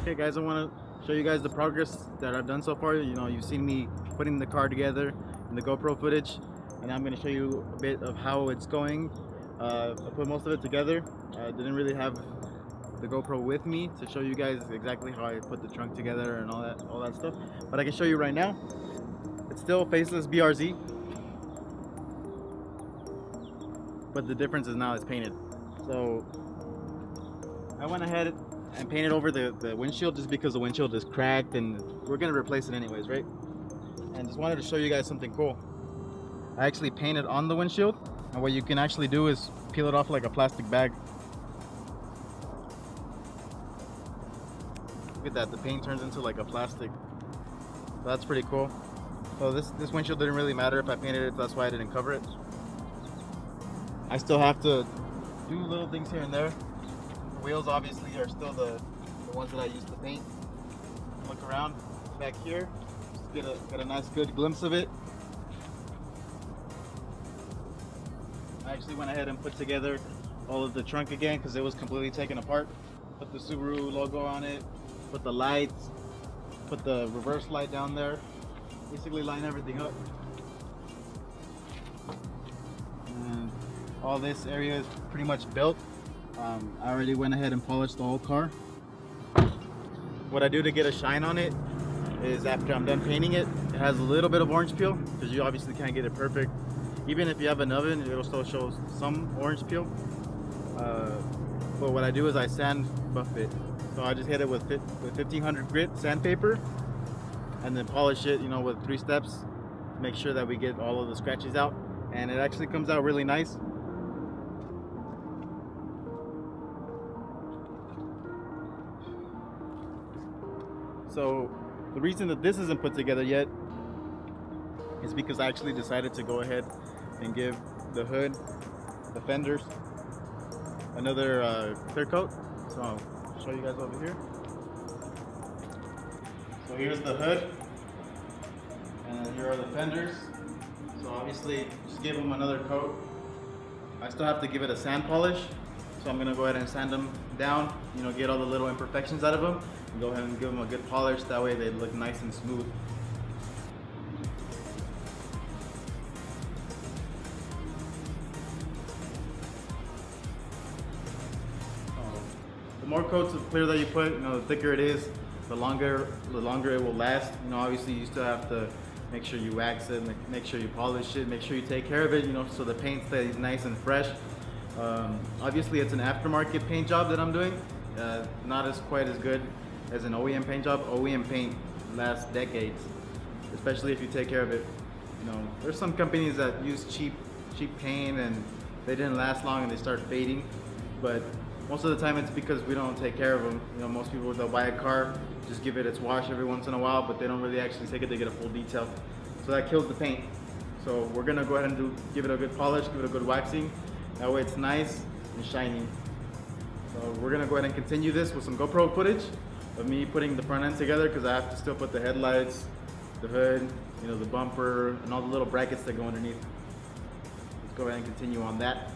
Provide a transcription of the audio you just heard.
Okay guys, I want to show you guys the progress that I've done so far. You know, you've seen me putting the car together in the GoPro footage, and I'm going to show you a bit of how it's going. I put most of it together. I didn't really have the GoPro with me to show you guys exactly how I put the trunk together and all that stuff, but I can show you right now. It's still faceless BRZ, but the difference is now it's painted. So I went ahead and painted over the windshield just because the windshield is cracked and we're gonna replace it anyways, right? And just wanted to show you guys something cool. I actually painted on the windshield, and what you can actually do is peel it off like a plastic bag. Look at that, the paint turns into like a plastic. So that's pretty cool. So this windshield didn't really matter if I painted it, so that's why I didn't cover it. I still have to do little things here and there. The wheels obviously are still the ones that I used to paint. Look around back here, just get a nice good glimpse of it. I actually went ahead and put together all of the trunk again because it was completely taken apart. Put the Subaru logo on it, put the lights, put the reverse light down there, basically line everything up. And all this area is pretty much built. I already went ahead and polished the whole car. What I do to get a shine on it is after I'm done painting it, it has a little bit of orange peel because you obviously can't get it perfect. Even if you have an oven, it'll still show some orange peel. But what I do is I sand buff it. So I just hit it with 1500 grit sandpaper and then polish it, you know, with 3 steps to make sure that we get all of the scratches out. And it actually comes out really nice. So the reason that this isn't put together yet is because I actually decided to go ahead and give the hood, the fenders, another clear coat. So I'll show you guys over here. So here's the hood, and here are the fenders. So obviously just give them another coat. I still have to give it a sand polish, so I'm gonna go ahead and sand them down, you know, get all the little imperfections out of them, and go ahead and give them a good polish. That way they look nice and smooth. The more coats of clear that you put, you know, the thicker it is, the longer it will last. You know, obviously you still have to make sure you wax it, make sure you polish it, make sure you take care of it, you know, so the paint stays nice and fresh. Obviously it's an aftermarket paint job that I'm doing, not as quite as good as an OEM paint job. OEM paint lasts decades, especially if you take care of it. You know, there's some companies that use cheap paint and they didn't last long and they start fading, but most of the time it's because we don't take care of them. You know, most people, they'll buy a car, just give it its wash every once in a while, but they don't really actually take it to get a full detail. So that kills the paint. So we're gonna go ahead and give it a good polish, give it a good waxing. That way it's nice and shiny. So we're gonna go ahead and continue this with some GoPro footage of me putting the front end together, because I have to still put the headlights, the hood, you know, the bumper, and all the little brackets that go underneath. Let's go ahead and continue on that.